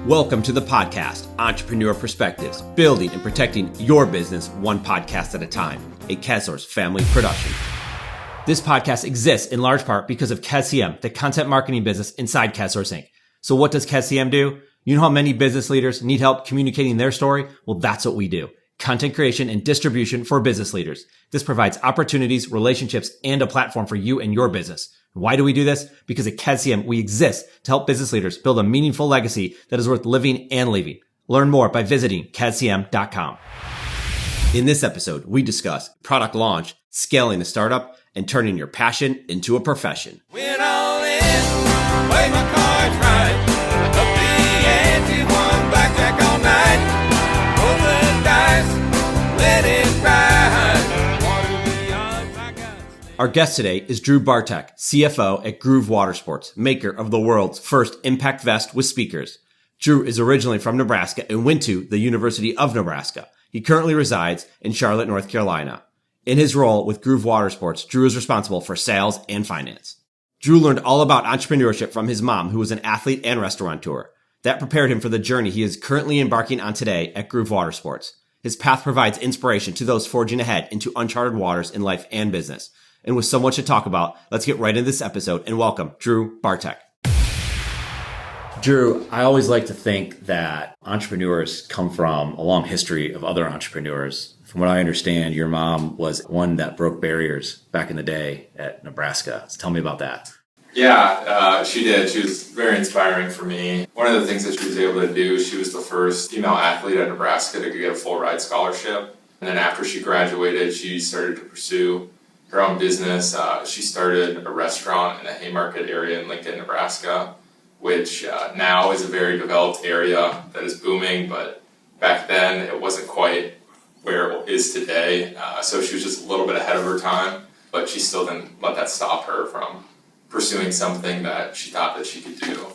Welcome to the podcast, Entrepreneur Perspectives, building and protecting your business one podcast at a time, a KEZSource family production. This podcast exists in large part because of KEZCM, the content marketing business inside KEZSource Inc. So what does KEZCM do? You know how many business leaders need help communicating their story? Well, that's what we do. Content creation and distribution for business leaders. This provides opportunities, relationships, and a platform for you and your business. Why do we do this? Because at KEZCM, we exist to help business leaders build a meaningful legacy that is worth living and leaving. Learn more by visiting KEZCM.com. In this episode, we discuss product launch, scaling a startup, and turning your passion into a profession. Went all in, play my cards right, up the ante, won blackjack all night, roll the dice, let it ride, water beyond my guns. Our guest today is Drew Bartek, CFO at Groove Watersports, maker of the world's first impact vest with speakers. Drew is originally from Nebraska and went to the University of Nebraska. He currently resides in Charlotte, North Carolina. In his role with Groove Watersports, Drew is responsible for sales and finance. Drew learned all about entrepreneurship from his mom, who was an athlete and restaurateur. That prepared him for the journey he is currently embarking on today at Groove Watersports. His path provides inspiration to those forging ahead into uncharted waters in life and business. And with so much to talk about, let's get right into this episode and welcome Drew Bartek. Drew, I always like to think that entrepreneurs come from a long history of other entrepreneurs. From what I understand, your mom was one that broke barriers back in the day at Nebraska. So tell me about that. Yeah, she did. She was very inspiring for me. One of the things that she was able to do, she was the first female athlete at Nebraska to get a full ride scholarship. And then after she graduated, she started to pursue her own business. She started a restaurant in the Haymarket area in Lincoln, Nebraska, which now is a very developed area that is booming. But back then, it wasn't quite where it is today. So she was just a little bit ahead of her time, but she still didn't let that stop her from pursuing something that she thought that she could do.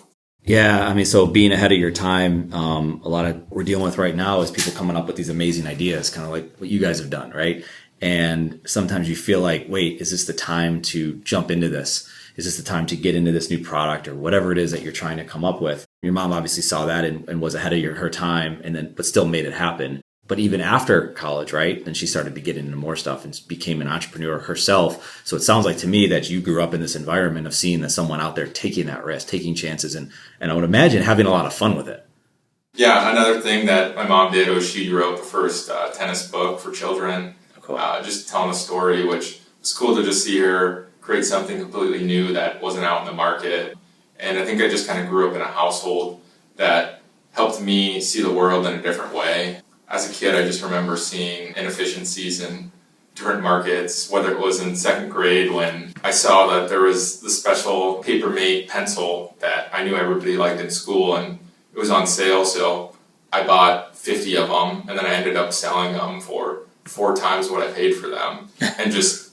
Yeah, I mean, so being ahead of your time, a lot of what we're dealing with right now is people coming up with these amazing ideas, kind of like what you guys have done, right? And sometimes you feel like, wait, is this the time to jump into this? Is this the time to get into this new product or whatever it is that you're trying to come up with? Your mom obviously saw that and was ahead of her time, but still made it happen. But even after college, right, then she started to get into more stuff and became an entrepreneur herself. So it sounds like to me that you grew up in this environment of seeing that someone out there taking that risk, taking chances, and I would imagine having a lot of fun with it. Yeah, another thing that my mom did was she wrote the first tennis book for children, Cool. Just telling a story, which was cool to just see her create something completely new that wasn't out in the market. And I think I just kind of grew up in a household that helped me see the world in a different way. As a kid, I just remember seeing inefficiencies in different markets, whether it was in second grade when I saw that there was the special paper-mate pencil that I knew everybody liked in school and it was on sale, so I bought 50 of them and then I ended up selling them for 4 times what I paid for them. And just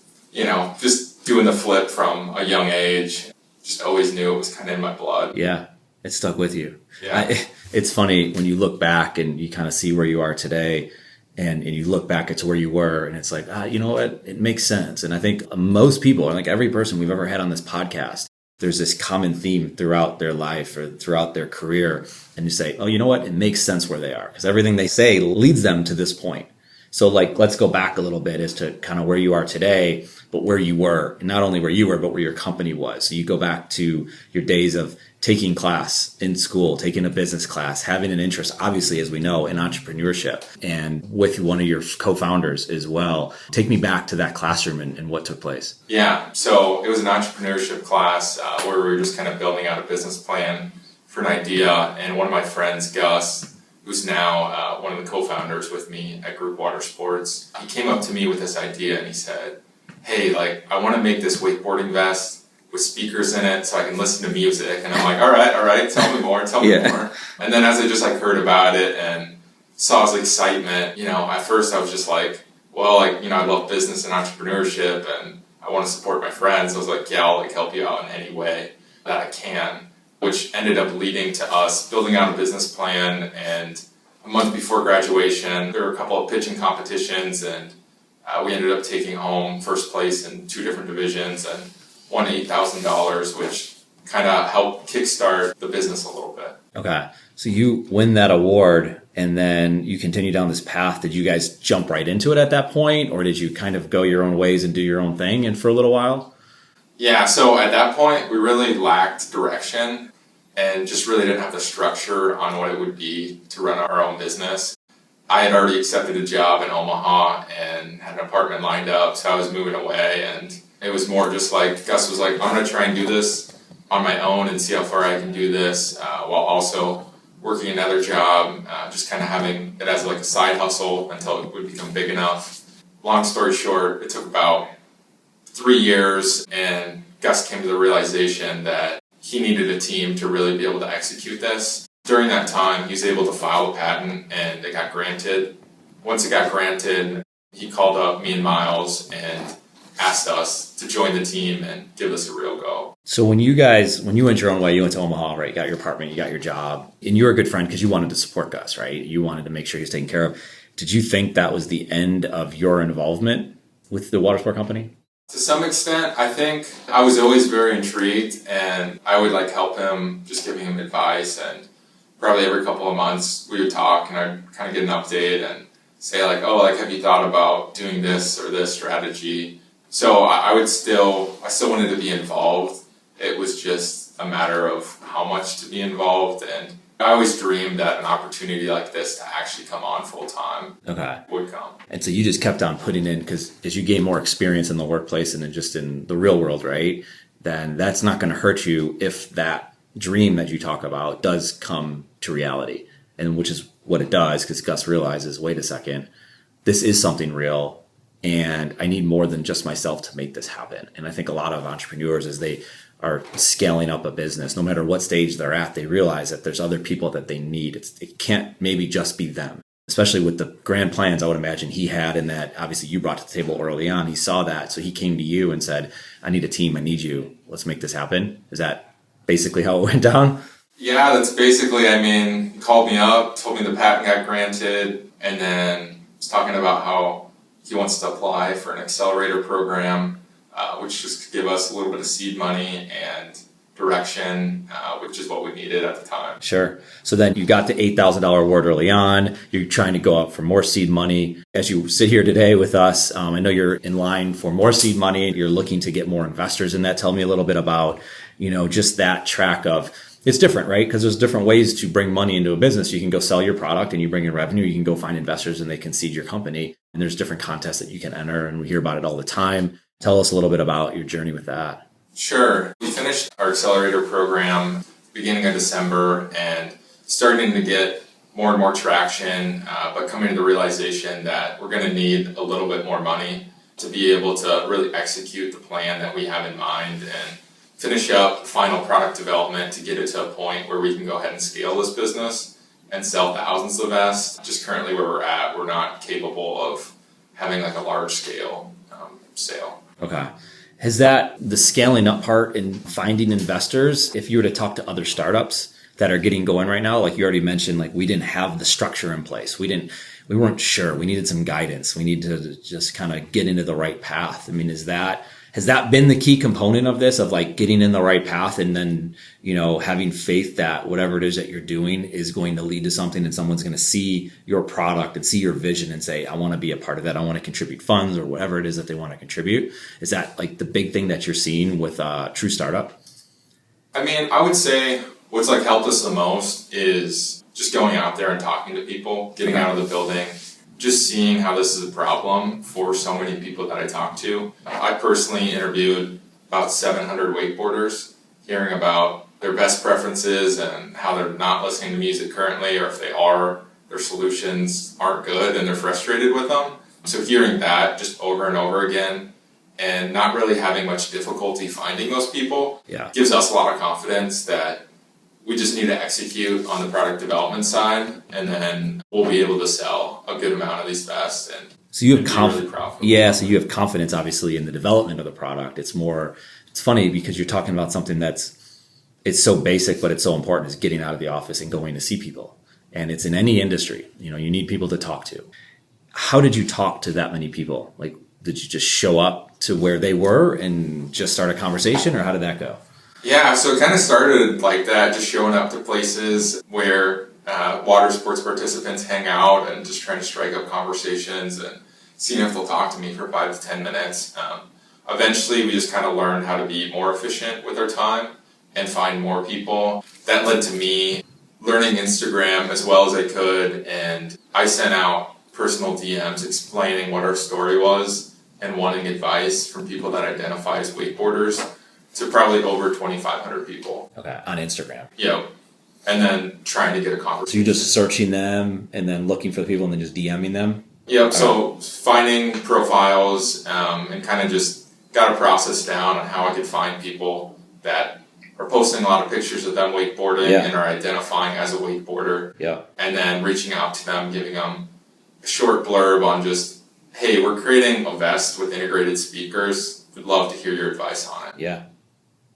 doing the flip from a young age, just always knew it was kind of in my blood. Yeah, it stuck with you. Yeah. It's funny when you look back and you kind of see where you are today and you look back at where you were and it's like, you know what, it makes sense. And I think most people, like every person we've ever had on this podcast, there's this common theme throughout their life or throughout their career. And you say, oh, you know what, it makes sense where they are because everything they say leads them to this point. So let's go back a little bit as to kind of where you are today, but where you were, and not only where you were, but where your company was. So you go back to your days of taking class in school, taking a business class, having an interest, obviously, as we know, in entrepreneurship, and with one of your co-founders as well. Take me back to that classroom and what took place. Yeah, so it was an entrepreneurship class where we were just kind of building out a business plan for an idea, and one of my friends, Gus, who's now one of the co-founders with me at Groove Watersports, he came up to me with this idea and he said, hey, I want to make this wakeboarding vest with speakers in it so I can listen to music. And I'm like, all right, tell me more. And then as I just heard about it and saw his excitement, at first I was just like, well, I love business and entrepreneurship and I want to support my friends. I was like, yeah, I'll help you out in any way that I can, which ended up leading to us building out a business plan. And a month before graduation, there were a couple of pitching competitions and we ended up taking home first place in 2 different divisions and won $8,000, which kind of help kickstart the business a little bit. Okay. So you win that award and then you continue down this path. Did you guys jump right into it at that point, or did you kind of go your own ways and do your own thing and for a little while? Yeah, so at that point, we really lacked direction and just really didn't have the structure on what it would be to run our own business. I had already accepted a job in Omaha and had an apartment lined up, so I was moving away, and it was more just like, Gus was like, I'm going to try and do this on my own and see how far I can do this while also working another job, just kind of having it as like a side hustle until it would become big enough. Long story short, it took about 3 years, and Gus came to the realization that he needed a team to really be able to execute this. During that time, he was able to file a patent, and it got granted. Once it got granted, he called up me and Miles and asked us to join the team and give us a real go. So when you went your own way, you went to Omaha, right? You got your apartment, you got your job, and you were a good friend because you wanted to support Gus, right? You wanted to make sure he was taken care of. Did you think that was the end of your involvement with the water sport company? To some extent, I think I was always very intrigued, and I would like help him, just giving him advice, and probably every couple of months we would talk and I'd kind of get an update and say like, oh, like, have you thought about doing this or this strategy? So I still wanted to be involved. It was just a matter of how much to be involved, and I always dreamed that an opportunity like this to actually come on full time would come. And so you just kept on putting in, because as you gain more experience in the workplace and then just in the real world, right, then that's not going to hurt you if that dream that you talk about does come to reality. And which is what it does, because Gus realizes, wait a second, this is something real, and I need more than just myself to make this happen. And I think a lot of entrepreneurs, as they are scaling up a business, no matter what stage they're at, they realize that there's other people that they need. It can't maybe just be them, especially with the grand plans I would imagine he had, and that obviously you brought to the table early on. He saw that, so he came to you and said, I need a team, I need you, let's make this happen. Is that basically how it went down? Yeah, that's basically, he called me up, told me the patent got granted, and then was talking about how he wants to apply for an accelerator program, which just could give us a little bit of seed money and direction, which is what we needed at the time. Sure. So then you got the $8,000 award early on. You're trying to go out for more seed money. As you sit here today with us, I know you're in line for more seed money. You're looking to get more investors in that. Tell me a little bit about, just that track of, it's different, right? Because there's different ways to bring money into a business. You can go sell your product and you bring in revenue. You can go find investors and they can seed your company. And there's different contests that you can enter, and we hear about it all the time. Tell us a little bit about your journey with that. Sure. We finished our accelerator program beginning of December and starting to get more and more traction, but coming to the realization that we're going to need a little bit more money to be able to really execute the plan that we have in mind and finish up final product development to get it to a point where we can go ahead and scale this business and sell thousands of vests. Just currently where we're at, we're not capable of having like a large scale sale. Okay. Has that, the scaling up part in finding investors, if you were to talk to other startups that are getting going right now, like you already mentioned, like we didn't have the structure in place. We weren't sure. We needed some guidance. We need to just kind of get into the right path. Has that been the key component of this, of like getting in the right path and then, having faith that whatever it is that you're doing is going to lead to something, and someone's going to see your product and see your vision and say, I want to be a part of that. I want to contribute funds or whatever it is that they want to contribute. Is that like the big thing that you're seeing with True Startup? I would say what's like helped us the most is just going out there and talking to people, getting out of the building, just seeing how this is a problem for so many people that I talk to. I personally interviewed about 700 wakeboarders, hearing about their best preferences and how they're not listening to music currently, or if they are, their solutions aren't good and they're frustrated with them. So hearing that just over and over again and not really having much difficulty finding those people gives us a lot of confidence that we just need to execute on the product development side, and then we'll be able to sell a good amount of these vests. And so you have so you have confidence, obviously, in the development of the product. It's funny because you're talking about something it's so basic, but it's so important, is getting out of the office and going to see people. And it's in any industry, you need people to talk to. How did you talk to that many people? Like, did you just show up to where they were and just start a conversation, or how did that go? Yeah, so it kind of started like that, just showing up to places where water sports participants hang out and just trying to strike up conversations and seeing if they'll talk to me for 5 to 10 minutes. Eventually, we just kind of learned how to be more efficient with our time and find more people. That led to me learning Instagram as well as I could, and I sent out personal DMs explaining what our story was and wanting advice from people that identify as wakeboarders to probably over 2,500 people. Okay, on Instagram. Yep. And then trying to get a So conversation. you're just searching them and then looking for the people and then just DMing them? Yep, so finding profiles and kind of just got a process down on how I could find people that are posting a lot of pictures of them wakeboarding and are identifying as a wakeboarder. Yeah. And then reaching out to them, giving them a short blurb on just, hey, we're creating a vest with integrated speakers. We'd love to hear your advice on it. Yeah.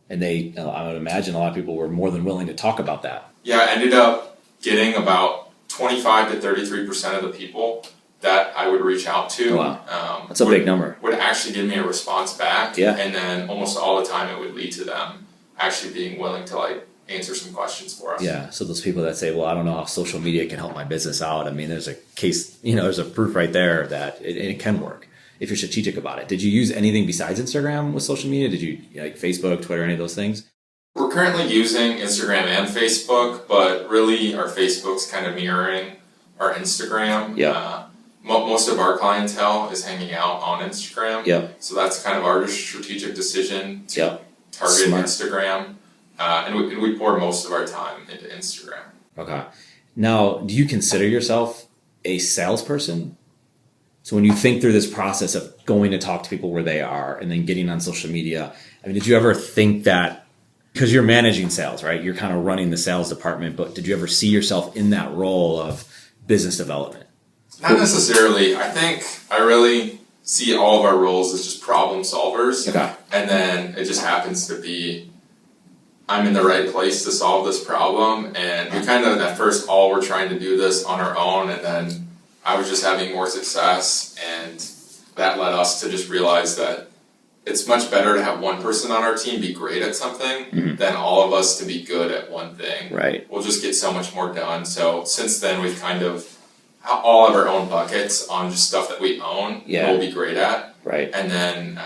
And they, I would imagine a lot of people were more than willing to talk about that. Yeah, I ended up getting about 25 to 33% of the people that I would reach out to. Wow. That's a big number. Would actually give me a response back. Yeah. And then almost all the time it would lead to them actually being willing to like answer some questions for us. Yeah. So those people that say, well, I don't know how social media can help my business out. I mean, there's a case, there's a proof right there that it can work if you're strategic about it. Did you use anything besides Instagram with social media? Did you like Facebook, Twitter, any of those things? We're currently using Instagram and Facebook, but really our Facebook's kind of mirroring our Instagram. Yeah. Most of our clientele is hanging out on Instagram. Yeah. So that's kind of our strategic decision to target Smart. Instagram. And we pour most of our time into Instagram. Okay. Now, do you consider yourself a salesperson? So when you think through this process of going to talk to people where they are and then getting on social media, I mean, did you ever think that, because you're managing sales, right? You're kind of running the sales department, but did you ever see yourself in that role of business development? Not necessarily. I think I really see all of our roles as just problem solvers. Okay. And then it just happens to be I'm in the right place to solve this problem. And we kind of at first all were trying to do this on our own, and then I was just having more success, and that led us to just realize that it's much better to have one person on our team be great at something than all of us to be good at one thing. Right. We'll just get so much more done. So since then, we've kind of all of our own buckets on just stuff that we own we'll be great at. Right. And then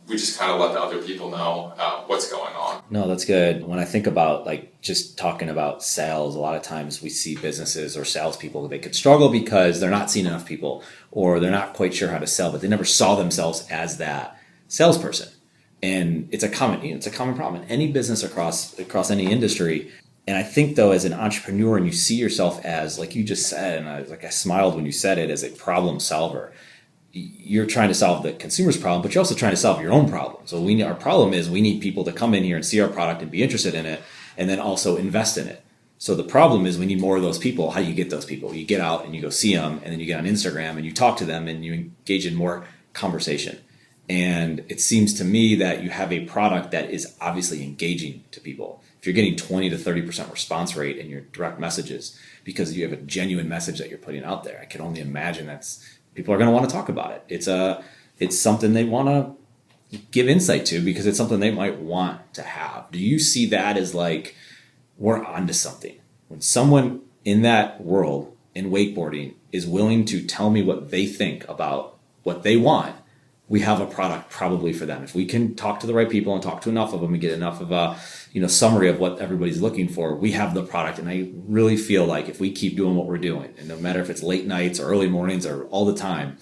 we just kind of let the other people know what's going on. No, that's good. When I think about like just talking about sales, a lot of times we see businesses or salespeople, they could struggle because they're not seeing enough people or they're not quite sure how to sell, but they never saw themselves as that salesperson. And it's a common problem in any business across any industry. And I think though, as an entrepreneur, and you see yourself as, like you just said, and I smiled when you said it, as a problem solver. You're trying to solve the consumer's problem, but you're also trying to solve your own problem. So our problem is we need people to come in here and see our product and be interested in it, and then also invest in it. So the problem is we need more of those people. How do you get those people? You get out and you go see them, and then you get on Instagram and you talk to them and you engage in more conversation. And it seems to me that you have a product that is obviously engaging to people. If you're getting 20 to 30% response rate in your direct messages because you have a genuine message that you're putting out there, I can only imagine people are going to want to talk about it. It's something they want to give insight to because it's something they might want to have. Do you see that as like, we're onto something? When someone in that world in wakeboarding is willing to tell me what they think about what they want, we have a product probably for them. If we can talk to the right people and talk to enough of them and get enough of a summary of what everybody's looking for, we have the product. And I really feel like if we keep doing what we're doing, and no matter if it's late nights or early mornings or all the time,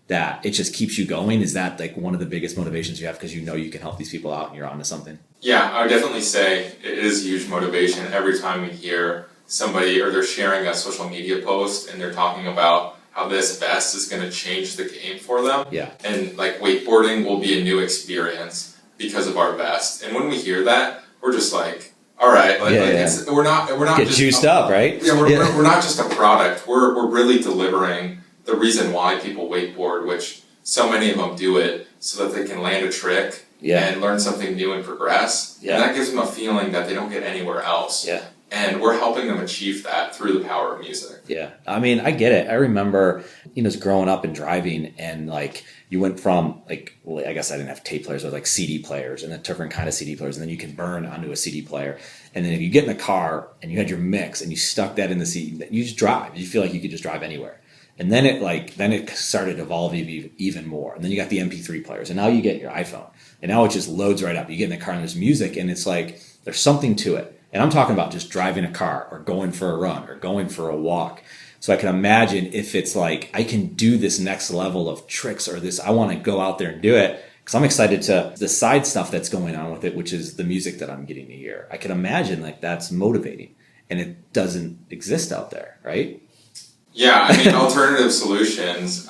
that it just keeps you going. Is that like one of the biggest motivations you have because you can help these people out and you're onto something? Yeah, I would definitely say it is huge motivation every time we hear somebody or they're sharing a social media post and they're talking about how this vest is going to change the game for them. Yeah. And like wakeboarding will be a new experience because of our vest. And when we hear that, we're just like, all right, we're not get just juiced up, right? Yeah, we're not just a product. We're really delivering the reason why people wakeboard, which so many of them do it so that they can land a trick and learn something new and progress. Yeah. And that gives them a feeling that they don't get anywhere else. Yeah. And we're helping them achieve that through the power of music. Yeah. I mean, I get it. I remember, just growing up and driving, and like you went from I guess I didn't have tape players, or like CD players, and then different kind of CD players. And then you can burn onto a CD player. And then if you get in a car and you had your mix and you stuck that in the CD, you just drive. You feel like you could just drive anywhere. And then it started evolving even more. And then you got the MP3 players, and now you get your iPhone, and now it just loads right up. You get in the car and there's music, and it's like, there's something to it. And I'm talking about just driving a car or going for a run or going for a walk. So I can imagine if it's like, I can do this next level of tricks, or this, I want to go out there and do it, because I'm excited to the side stuff that's going on with it, which is the music that I'm getting to hear. I can imagine like that's motivating, and it doesn't exist out there, right? Yeah, I mean, alternative solutions,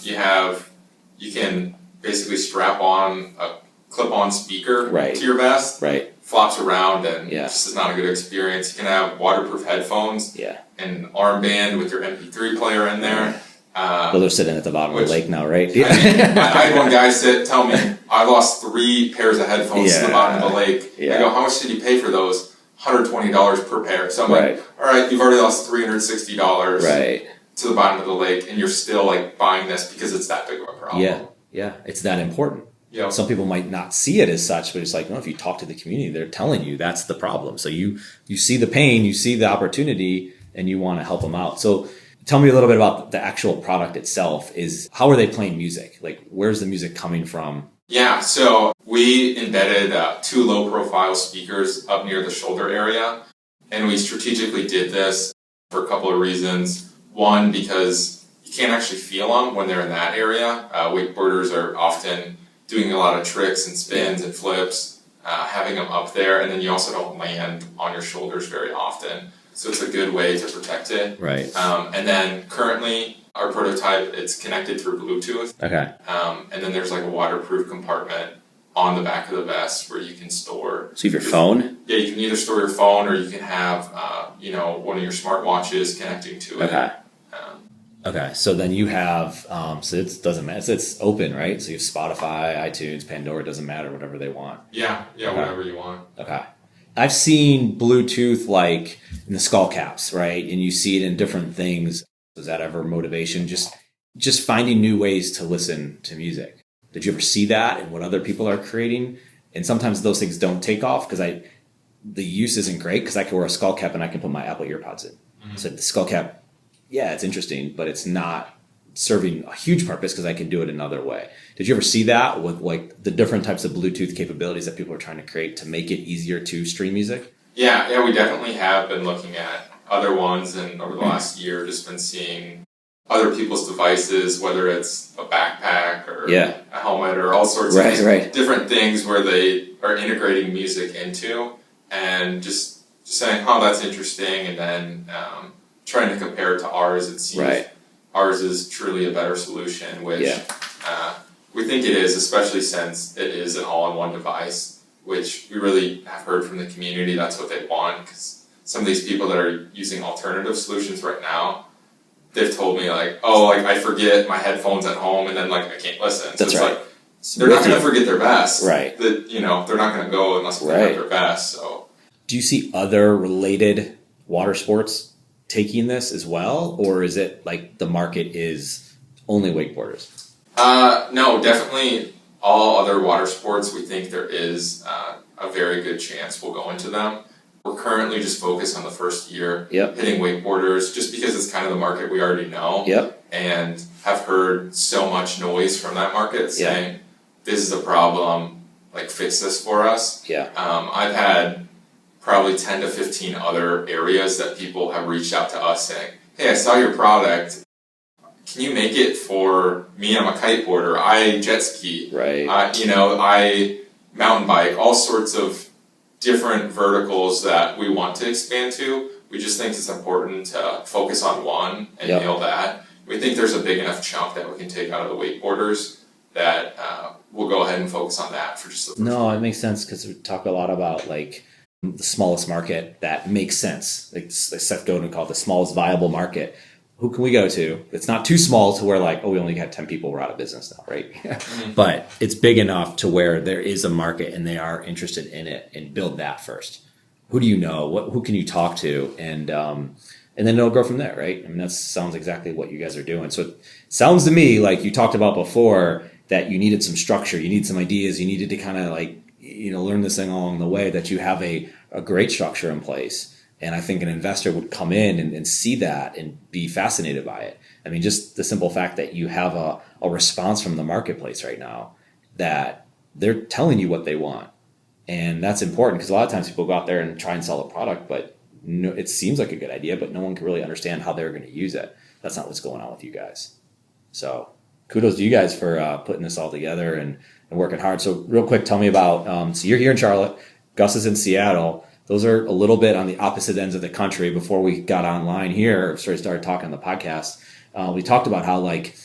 you can basically strap on a clip-on speaker to your vest. Right. Flops around, and this is not a good experience. You can have waterproof headphones, an armband with your MP3 player in there. Those are sitting at the bottom of the lake now, right? I had one guy tell me, I lost 3 pairs of headphones to the bottom of the lake. I go, how much did you pay for those? $120 per pair. So I'm like, all right, you've already lost $360 to the bottom of the lake, and you're still like buying this because it's that big of a problem. Yeah, it's that important. Yep. Some people might not see it as such, but it's like, no, if you talk to the community, they're telling you that's the problem. So you see the pain, you see the opportunity, and you want to help them out. So tell me a little bit about the actual product itself. How are they playing music? Like, where's the music coming from? Yeah, so we embedded 2 low-profile speakers up near the shoulder area, and we strategically did this for a couple of reasons. One, because you can't actually feel them when they're in that area. Wakeboarders are often doing a lot of tricks and spins and flips, having them up there, and then you also don't land on your shoulders very often. So it's a good way to protect it. Right. And then currently, our prototype, it's connected through Bluetooth. Okay. And then there's like a waterproof compartment on the back of the vest where you can store. So you have your phone? Yeah, you can either store your phone, or you can have, one of your smartwatches connecting to it. Okay. Okay, so then you have, so it doesn't matter, it's open, right? So you have Spotify, iTunes, Pandora, it doesn't matter, whatever they want. Yeah, okay. Whatever you want. Okay. I've seen Bluetooth like in the skull caps, right? And you see it in different things. Is that ever motivation? Just finding new ways to listen to music. Did you ever see that and what other people are creating? And sometimes those things don't take off because the use isn't great, because I can wear a skull cap and I can put my Apple earpods in. Mm-hmm. So the skull cap, yeah, it's interesting, but it's not serving a huge purpose because I can do it another way. Did you ever see that with like the different types of Bluetooth capabilities that people are trying to create to make it easier to stream music? Yeah, we definitely have been looking at other ones, and over the last year, just been seeing other people's devices, whether it's a backpack or a helmet or all sorts of different things where they are integrating music into, and just saying, oh, that's interesting, and then trying to compare it to ours and see if ours is truly a better solution, which we think it is, especially since it is an all-in-one device, which we really have heard from the community that's what they want, because some of these people that are using alternative solutions right now, they've told me I forget my headphones at home, and then I can't listen. So they're not going to forget their vest. Right. They're not going to go unless they have their vest. So, do you see other related water sports taking this as well, or is it like the market is only wakeboarders? No, definitely all other water sports. We think there is a very good chance we'll go into them. We're currently just focused on the first year, hitting wakeboarders, just because it's kind of the market we already know, and have heard so much noise from that market saying, this is a problem, fix this for us. I've had probably 10 to 15 other areas that people have reached out to us saying, hey, I saw your product. Can you make it for me? I'm a kiteboarder. I jet ski. I mountain bike, all sorts of different verticals that we want to expand to. We just think it's important to focus on one and nail that. We think there's a big enough chunk that we can take out of the wakeboarders that we'll go ahead and focus on that for just the first No, it makes sense, because we talk a lot about the smallest market that makes sense. Like Seth Godin called it the smallest viable market. Who can we go to? It's not too small to where we only have 10 people, we're out of business now, right? Mm-hmm. But it's big enough to where there is a market and they are interested in it, and build that first. who do you know? Who can you talk to? And then it'll grow from there, right? I mean, that sounds exactly what you guys are doing. So it sounds to me like you talked about before that you needed some structure, you need some ideas, you needed to kind of like, learn this thing along the way, that you have a great structure in place. And I think an investor would come in and see that and be fascinated by it. I mean, just the simple fact that you have a response from the marketplace right now, that they're telling you what they want. And that's important, because a lot of times people go out there and try and sell a product, but no, it seems like a good idea, but no one can really understand how they're going to use it. That's not what's going on with you guys. So kudos to you guys for putting this all together and working hard. So real quick, tell me about, so you're here in Charlotte, Gus is in Seattle. Those are a little bit on the opposite ends of the country. Before we got online here, started talking on the podcast, we talked about how like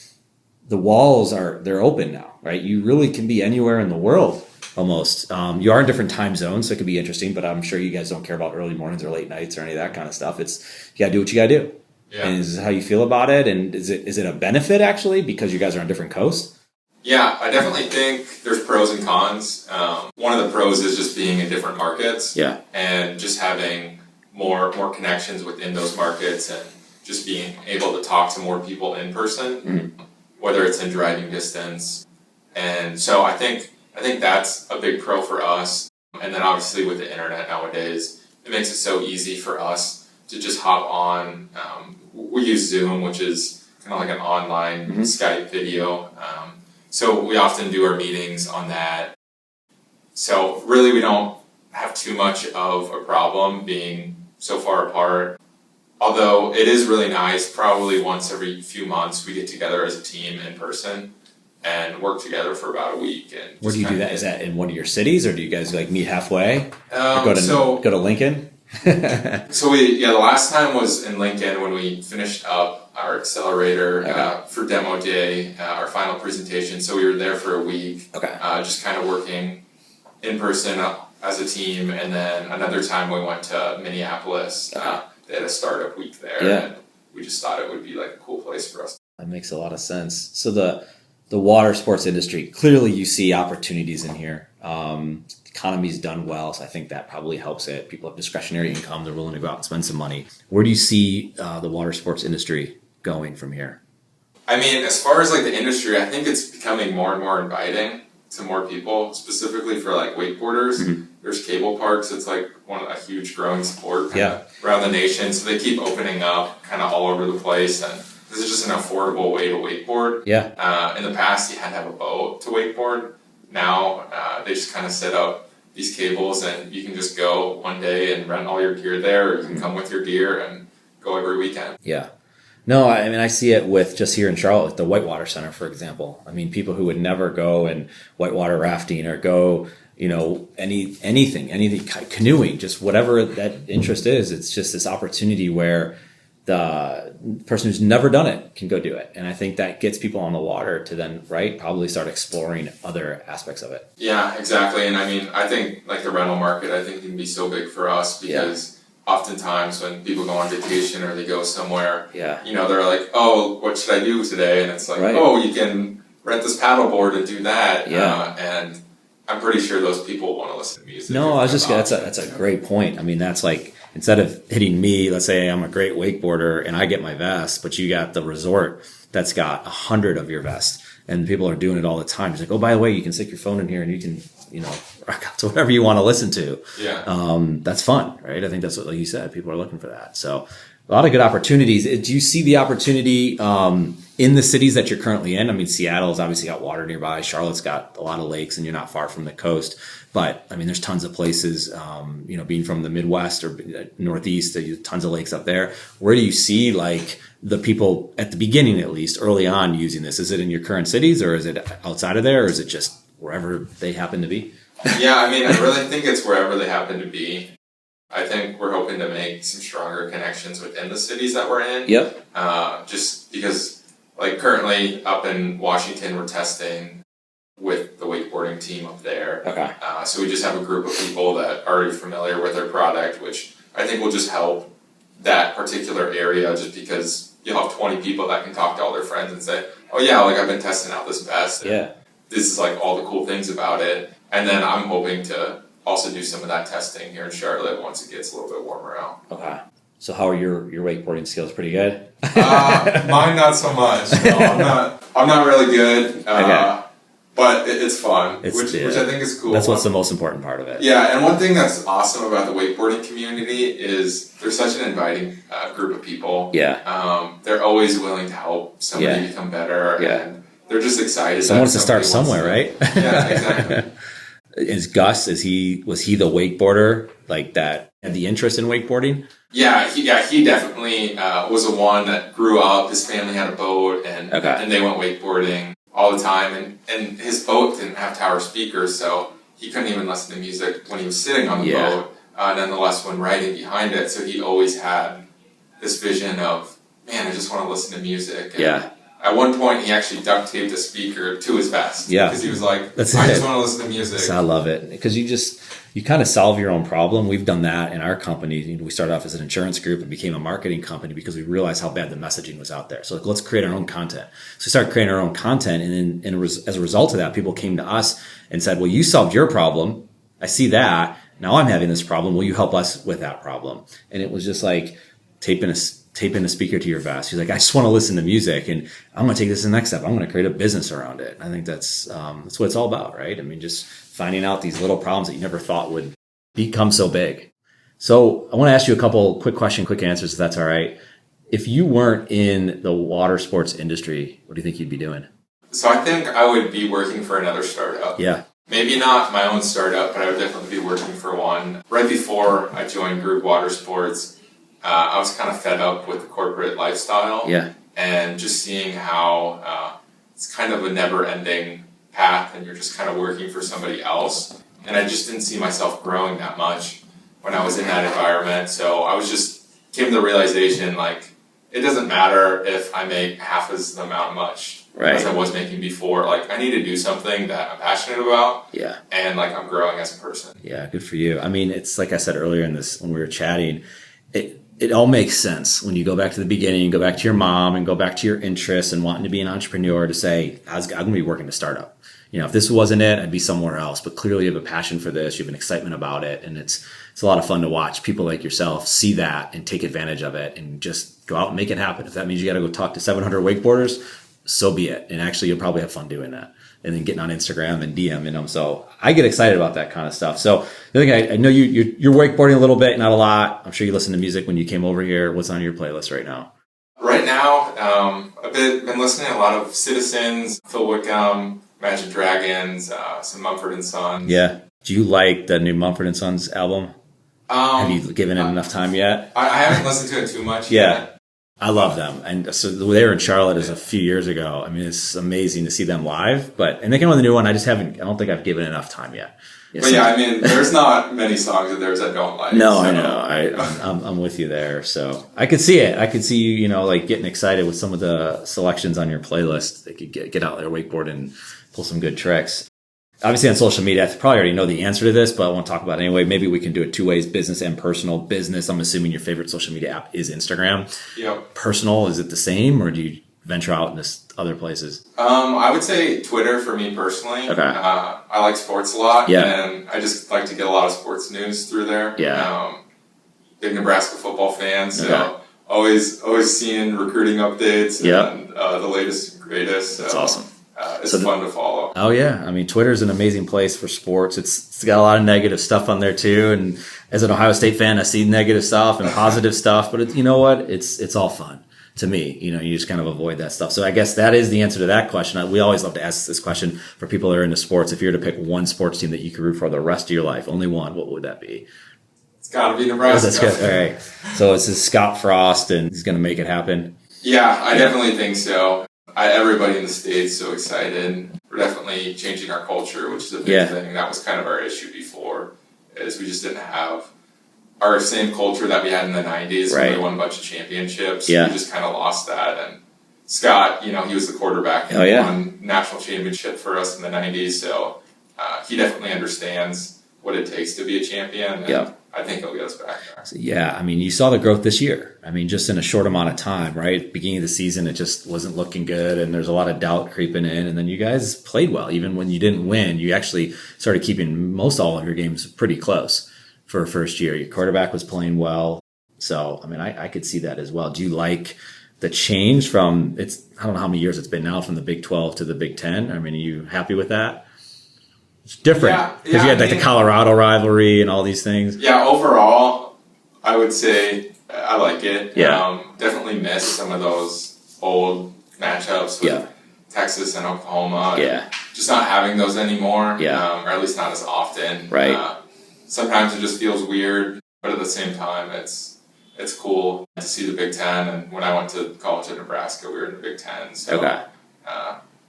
the walls they're open now, right? You really can be anywhere in the world almost. You are in different time zones, so it could be interesting, but I'm sure you guys don't care about early mornings or late nights or any of that kind of stuff. It's, you gotta do what you gotta do. Yeah. And is this how you feel about it? And is it a benefit actually, because you guys are on different coasts? Yeah, I definitely think there's pros and cons. One of the pros is just being in different markets. Yeah. And just having more connections within those markets, and just being able to talk to more people in person, whether it's in driving distance. And so I think that's a big pro for us. And then obviously with the internet nowadays, it makes it so easy for us to just hop on. We use Zoom, which is kind of like an online Skype video. So we often do our meetings on that. So really we don't have too much of a problem being so far apart. Although it is really nice, probably once every few months we get together as a team in person and work together for about a week. And where do you do that? Is that in one of your cities, or do you guys like meet halfway? Or go to Lincoln? So the last time was in Lincoln when we finished up our accelerator for demo day, our final presentation. So we were there for a week, just kind of working in person as a team. And then another time we went to Minneapolis. They had a startup week there, and we just thought it would be like a cool place for us. That makes a lot of sense. So the water sports industry, clearly you see opportunities in here. The economy's done well, so I think that probably helps it. People have discretionary income, they're willing to go out and spend some money. Where do you see the water sports industry going from here? I mean, as far as like the industry, I think it's becoming more and more inviting to more people, specifically for like wakeboarders. There's cable parks. It's like a huge growing sport around the nation. So they keep opening up kind of all over the place. And this is just an affordable way to wakeboard. In the past, you had to have a boat to wakeboard. Now they just kind of set up these cables, and you can just go one day and rent all your gear there, or you can come with your gear and go every weekend. Yeah. No, I mean, I see it with just here in Charlotte, the Whitewater Center, for example. I mean, people who would never go and whitewater rafting or go, anything, canoeing, just whatever that interest is. It's just this opportunity where the person who's never done it can go do it. And I think that gets people on the water to then, probably start exploring other aspects of it. Yeah, exactly. And I mean, I think like the rental market, I think can be so big for us because oftentimes when people go on vacation or they go somewhere, they're like, oh, what should I do today? And it's like, oh, you can rent this paddleboard and do that. And I'm pretty sure those people want to listen to music. No, that's a great point. I mean, that's like, instead of hitting me, let's say I'm a great wakeboarder and I get my vest, but you got the resort that's got 100 of your vests, and people are doing it all the time. It's like, oh, by the way, you can stick your phone in here and you can, rock out to whatever you want to listen to. That's fun, right? I think that's what, like you said, people are looking for that. So a lot of good opportunities. Do you see the opportunity in the cities that you're currently in? I mean, Seattle's obviously got water nearby. Charlotte's got a lot of lakes, and you're not far from the coast. But I mean, there's tons of places, being from the Midwest or Northeast, there's tons of lakes up there. Where do you see like the people at the beginning, at least early on, using this? Is it in your current cities, or is it outside of there, or is it just wherever they happen to be? Yeah, I mean, I really think it's wherever they happen to be. I think we're hoping to make some stronger connections within the cities that we're in. Just because, like, currently up in Washington, we're testing with the wakeboarding team up there. So we just have a group of people that are already familiar with their product, which I think will just help that particular area, just because you'll have 20 people that can talk to all their friends and say, oh yeah, like I've been testing out this vest. This is like all the cool things about it. And then I'm hoping to, also do some of that testing here in Charlotte once it gets a little bit warmer out. Okay. So how are your wakeboarding skills? Pretty good? Mine not so much. No, I'm not really good. Okay. But it's fun, which I think is cool. That's what's the most important part of it. Yeah, and one thing that's awesome about the wakeboarding community is they're such an inviting group of people. Yeah. They're always willing to help somebody become better, and they're just excited. Someone wants to start somewhere, right? Yeah, exactly. Is Gus? Was he the wakeboarder like that? Had the interest in wakeboarding? Yeah, he definitely was the one that grew up. His family had a boat, and they went wakeboarding all the time, and his boat didn't have tower speakers, so he couldn't even listen to music when he was sitting on the boat, nonetheless when riding behind it. So he always had this vision of, man, I just want to listen to music. And at one point, he actually duct taped a speaker to his vest. Yeah. Because he was like, I just want to listen to music. I love it. Because you kind of solve your own problem. We've done that in our company. We started off as an insurance group and became a marketing company because we realized how bad the messaging was out there. So let's create our own content. So we started creating our own content. And as a result of that, people came to us and said, well, you solved your problem. I see that. Now I'm having this problem. Will you help us with that problem? And it was just like taping a speaker to your vest. He's like, I just want to listen to music, and I'm going to take this to the next step. I'm going to create a business around it. I think that's what it's all about, right? I mean, just finding out these little problems that you never thought would become so big. So I want to ask you a couple quick answers, if that's all right. If you weren't in the water sports industry, what do you think you'd be doing? So I think I would be working for another startup. Yeah. Maybe not my own startup, but I would definitely be working for one. Right before I joined Groove Watersports, I was kind of fed up with the corporate lifestyle. Yeah. And just seeing how it's kind of a never-ending path and you're just kind of working for somebody else. And I just didn't see myself growing that much when I was in that environment. So I came to the realization, like, it doesn't matter if I make half as much as I was making before. Like, I need to do something that I'm passionate about. Yeah. And like I'm growing as a person. Yeah, good for you. I mean, it's like I said earlier when we were chatting, it all makes sense when you go back to the beginning, go back to your mom and go back to your interests and wanting to be an entrepreneur to say, I'm going to be working a startup. You know, if this wasn't it, I'd be somewhere else. But clearly you have a passion for this. You have an excitement about it. And it's a lot of fun to watch people like yourself see that and take advantage of it and just go out and make it happen. If that means you got to go talk to 700 wakeboarders, so be it. And actually, you'll probably have fun doing that. And then getting on Instagram and DMing them. So I get excited about that kind of stuff. So the other thing, I know you're wakeboarding a little bit, not a lot. I'm sure you listen to music when you came over here. What's on your playlist right now? Right now, been listening to a lot of Citizens, Phil Wickham, Imagine Dragons, some Mumford & Sons. Yeah. Do you like the new Mumford & Sons album? Have you given it enough time yet? I haven't listened to it too much yet. I love them. And so they were in Charlotte a few years ago. I mean, it's amazing to see them live. And they came with a new one. I don't think I've given enough time yet. But yeah, I mean, there's not many songs of theirs I don't like. No, so. I know. I'm with you there. So I could see it. I could see you, like getting excited with some of the selections on your playlist. They could get out there, wakeboard, and pull some good tricks. Obviously on social media, I probably already know the answer to this, but I want to talk about it anyway. Maybe we can do it two ways, business and personal. Business, I'm assuming your favorite social media app is Instagram. Yep. Personal, is it the same, or do you venture out into other places? I would say Twitter for me personally. Okay. I like sports a lot, yeah. And I just like to get a lot of sports news through there. Yeah. Big Nebraska football fan, so always seeing recruiting updates and the latest and greatest. So. That's awesome. It's fun to follow. Oh yeah, I mean, Twitter is an amazing place for sports. It's got a lot of negative stuff on there too. And as an Ohio State fan, I see negative stuff and positive stuff. But you know what? It's all fun to me. You just kind of avoid that stuff. So I guess that is the answer to that question. We always love to ask this question for people that are into sports. If you were to pick one sports team that you could root for the rest of your life, only one, what would that be? It's got to be Nebraska. That's good. All right. So it's Scott Frost, and he's going to make it happen. Yeah, I definitely think so. Everybody in the state's so excited. We're definitely changing our culture, which is a big thing. That was kind of our issue before, is we just didn't have our same culture that we had in the 90s when we won a bunch of championships. Yeah. We just kind of lost that. And Scott, he was the quarterback and won national championship for us in the 90s. So he definitely understands what it takes to be a champion. And I think he'll get us back there. So, yeah, I mean, you saw the growth this year. I mean, just in a short amount of time, right? Beginning of the season, it just wasn't looking good, and there's a lot of doubt creeping in. And then you guys played well. Even when you didn't win, you actually started keeping most all of your games pretty close for a first year. Your quarterback was playing well. So, I mean, I could see that as well. Do you like the change from, I don't know how many years it's been now, from the Big 12 to the Big 10? I mean, are you happy with that? It's different because you had like the Colorado rivalry and all these things. Yeah, overall, I would say I like it. Yeah. Definitely miss some of those old matchups with Texas and Oklahoma. Yeah. Just not having those anymore. Yeah. Or at least not as often. Right. Sometimes it just feels weird, but at the same time, it's cool to see the Big Ten. And when I went to college in Nebraska, we were in the Big Ten. So, okay.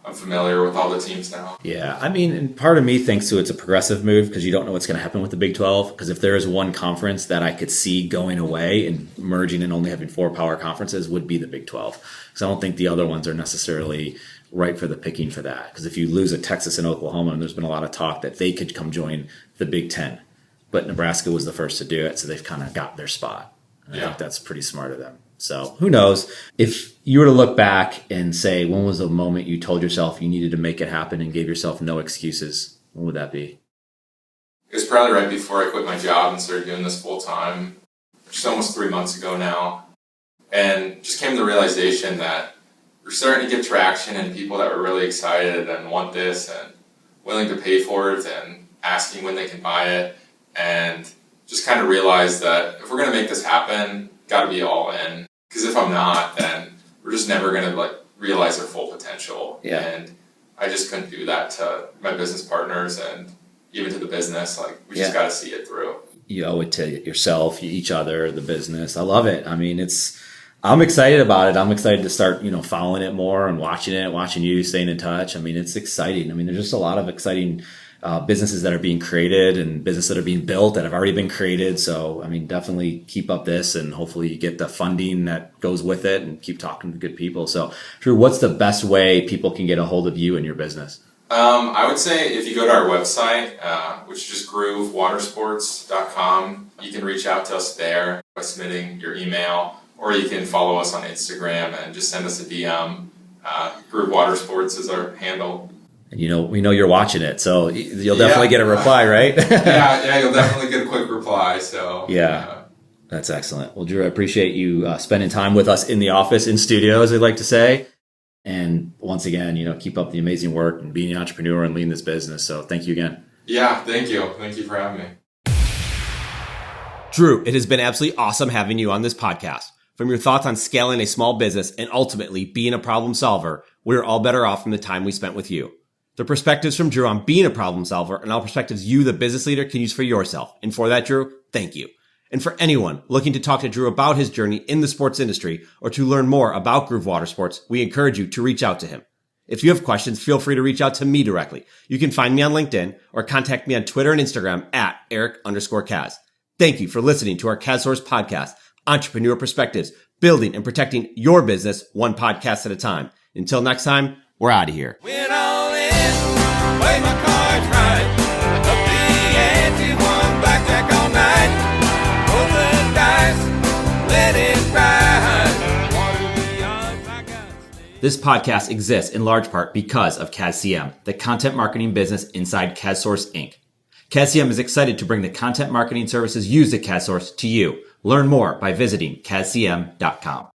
I'm familiar with all the teams now. Yeah, I mean, and part of me thinks too it's a progressive move because you don't know what's going to happen with the Big 12. Because if there is one conference that I could see going away and merging and only having 4 power conferences, would be the Big 12. Because I don't think the other ones are necessarily ripe for the picking for that. Because if you lose a Texas and Oklahoma, and there's been a lot of talk that they could come join the Big 10, but Nebraska was the first to do it, so they've kind of got their spot. I think that's pretty smart of them. So who knows? If you were to look back and say, when was the moment you told yourself you needed to make it happen and gave yourself no excuses, when would that be? It was probably right before I quit my job and started doing this full time, which is almost 3 months ago now. And just came to the realization that we're starting to get traction and people that were really excited and want this and willing to pay for it and asking when they can buy it. And just kind of realized that if we're going to make this happen, got to be all in. Because if I'm not, then we're just never going to realize our full potential. Yeah. And I just couldn't do that to my business partners and even to the business. We just got to see it through. You owe it to yourself, each other, the business. I love it. I mean, I'm excited about it. I'm excited to start, following it more and watching you, staying in touch. I mean, it's exciting. I mean, there's just a lot of exciting businesses that are being created and businesses that are being built that have already been created. So, I mean, definitely keep up this and hopefully you get the funding that goes with it and keep talking to good people. So, Drew, what's the best way people can get a hold of you and your business? I would say if you go to our website, which is just groovewatersports.com, you can reach out to us there by submitting your email, or you can follow us on Instagram and just send us a DM. Groove Watersports is our handle. And we know you're watching it, so you'll definitely get a reply, right? yeah, you'll definitely get a quick reply. So that's excellent. Well, Drew, I appreciate you spending time with us in the office, in studio, as they like to say. And once again, keep up the amazing work and being an entrepreneur and leading this business. So thank you again. Yeah, thank you. Thank you for having me. Drew, it has been absolutely awesome having you on this podcast. From your thoughts on scaling a small business and ultimately being a problem solver, we're all better off from the time we spent with you. The perspectives from Drew on being a problem solver and all perspectives you, the business leader, can use for yourself. And for that, Drew, thank you. And for anyone looking to talk to Drew about his journey in the sports industry or to learn more about Groove Watersports, we encourage you to reach out to him. If you have questions, feel free to reach out to me directly. You can find me on LinkedIn or contact me on Twitter and Instagram at Eric_Kaz. Thank you for listening to our KazSource podcast, Entrepreneur Perspectives, building and protecting your business one podcast at a time. Until next time, we're out of here. Went all in, play my cards right. Up the ante, won blackjack all night. Roll the dice, let it ride. What are the odds I got? This podcast exists in large part because of KazCM, the content marketing business inside KazSource Inc. KazCM is excited to bring the content marketing services used at KazSource to you. Learn more by visiting KazCM.com.